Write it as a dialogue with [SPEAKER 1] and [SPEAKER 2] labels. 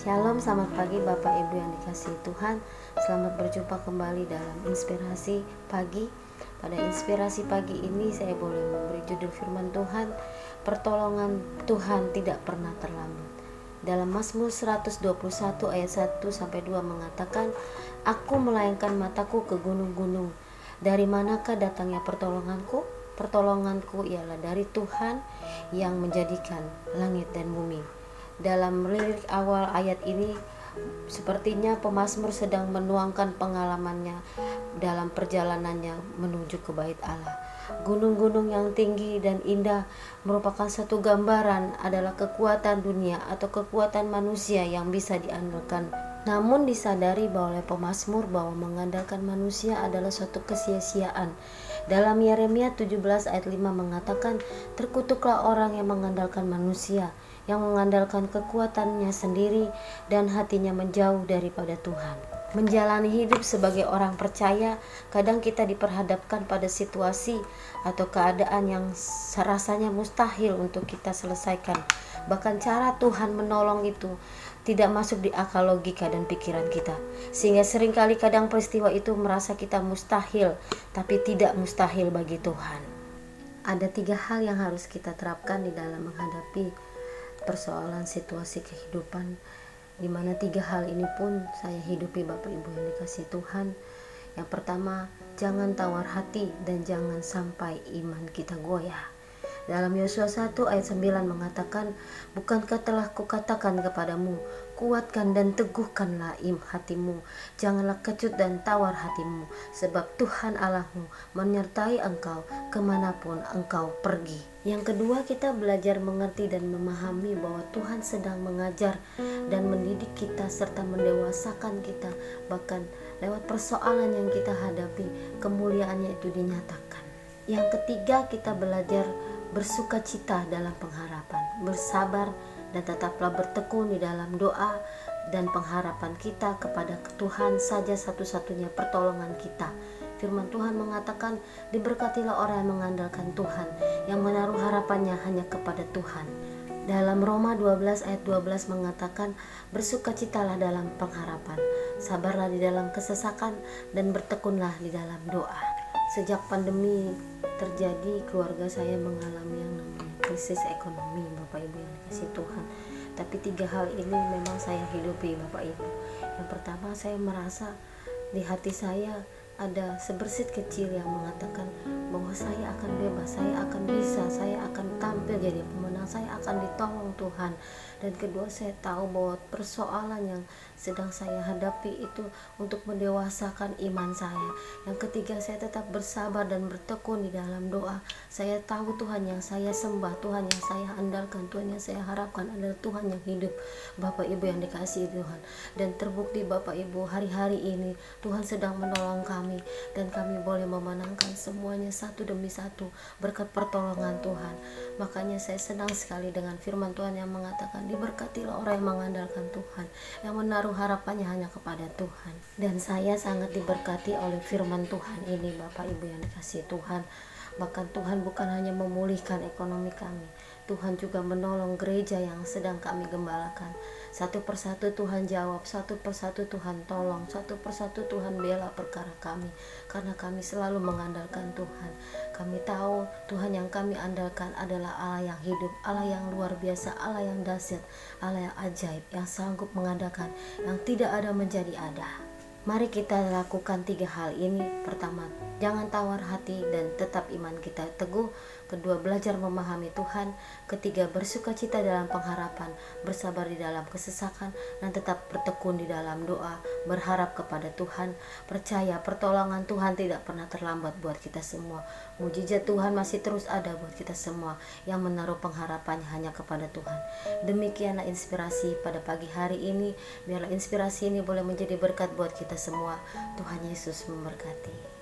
[SPEAKER 1] Shalom, selamat pagi Bapak Ibu yang dikasihi Tuhan. Selamat berjumpa kembali dalam inspirasi pagi. Pada inspirasi pagi ini saya boleh memberi judul firman Tuhan, pertolongan Tuhan tidak pernah terlambat. Dalam Mazmur 121 ayat 1-2 mengatakan, Aku melayangkan mataku ke gunung-gunung. Dari manakah datangnya pertolonganku? Pertolonganku ialah dari Tuhan yang menjadikan langit dan bumi. Dalam lirik awal ayat ini, sepertinya pemazmur sedang menuangkan pengalamannya dalam perjalanannya menuju ke Bait Allah. Gunung-gunung yang tinggi dan indah merupakan satu gambaran adalah kekuatan dunia atau kekuatan manusia yang bisa diandalkan. Namun disadari oleh pemazmur bahwa mengandalkan manusia adalah suatu kesia-siaan. Dalam Yeremia 17 ayat 5 mengatakan, terkutuklah orang yang mengandalkan manusia, yang mengandalkan kekuatannya sendiri dan hatinya menjauh daripada Tuhan. Menjalani hidup sebagai orang percaya, kadang kita diperhadapkan pada situasi atau keadaan yang rasanya mustahil untuk kita selesaikan. Bahkan cara Tuhan menolong itu tidak masuk di akal logika dan pikiran kita, sehingga seringkali kadang peristiwa itu merasa kita mustahil, tapi tidak mustahil bagi Tuhan. Ada 3 hal yang harus kita terapkan di dalam menghadapi persoalan situasi kehidupan, di mana 3 hal ini pun saya hidupi Bapak Ibu yang dikasihi Tuhan. Yang pertama, jangan tawar hati dan jangan sampai iman kita goyah. Dalam Yosua 1 ayat 9 mengatakan, bukankah telah kukatakan kepadamu, kuatkan dan teguhkanlah hatimu, janganlah kecut dan tawar hatimu, sebab Tuhan Allahmu menyertai engkau kemanapun engkau pergi. Yang kedua, kita belajar mengerti dan memahami bahwa Tuhan sedang mengajar dan mendidik kita serta mendewasakan kita, bahkan lewat persoalan yang kita hadapi, kemuliaannya itu dinyatakan. Yang ketiga, kita belajar bersukacita dalam pengharapan, bersabar dan tetaplah bertekun di dalam doa dan pengharapan kita kepada Tuhan saja satu-satunya pertolongan kita. Firman Tuhan mengatakan, diberkatilah orang yang mengandalkan Tuhan, yang menaruh harapannya hanya kepada Tuhan. Dalam Roma 12 ayat 12 mengatakan, bersukacitalah dalam pengharapan, sabarlah di dalam kesesakan, dan bertekunlah di dalam doa. Sejak pandemi terjadi, keluarga saya mengalami yang namanya krisis ekonomi, Bapak Ibu yang dikasihi Tuhan. Tapi 3 hal ini memang saya hidupi, Bapak Ibu. Yang pertama, saya merasa di hati saya ada sebersit kecil yang mengatakan bahwa saya akan bebas, saya akan bisa, saya akan tampil jadi pemenang, saya akan ditolong Tuhan. Dan kedua, saya tahu bahwa persoalan yang sedang saya hadapi itu untuk mendewasakan iman saya. Yang ketiga, saya tetap bersabar dan bertekun di dalam doa. Saya tahu Tuhan yang saya sembah, Tuhan yang saya andalkan, Tuhan yang saya harapkan adalah Tuhan yang hidup, Bapak Ibu yang dikasihi Tuhan. Dan terbukti Bapak Ibu, hari-hari ini Tuhan sedang menolong kami, dan kami boleh memenangkan semuanya satu demi satu berkat pertolongan Tuhan. Makanya saya senang sekali dengan firman Tuhan yang mengatakan, diberkatilah orang yang mengandalkan Tuhan, yang menaruh harapannya hanya kepada Tuhan. Dan saya sangat diberkati oleh firman Tuhan ini, Bapak Ibu yang dikasihi Tuhan. Bahkan Tuhan bukan hanya memulihkan ekonomi kami, Tuhan juga menolong gereja yang sedang kami gembalakan. Satu persatu Tuhan jawab, satu persatu Tuhan tolong, satu persatu Tuhan bela perkara kami, karena kami selalu mengandalkan Tuhan. Kami tahu Tuhan yang kami andalkan adalah Allah yang hidup, Allah yang luar biasa, Allah yang dahsyat, Allah yang ajaib, yang sanggup mengadakan yang tidak ada menjadi ada. Mari kita lakukan 3 hal ini. Pertama, jangan tawar hati dan tetap iman kita teguh. Kedua, belajar memahami Tuhan. Ketiga, bersukacita dalam pengharapan, bersabar di dalam kesesakan, dan tetap bertekun di dalam doa, berharap kepada Tuhan. Percaya pertolongan Tuhan tidak pernah terlambat buat kita semua. Mujizat Tuhan masih terus ada buat kita semua yang menaruh pengharapannya hanya kepada Tuhan. Demikianlah inspirasi pada pagi hari ini. Biarlah inspirasi ini boleh menjadi berkat buat kita semua. Tuhan Yesus memberkati.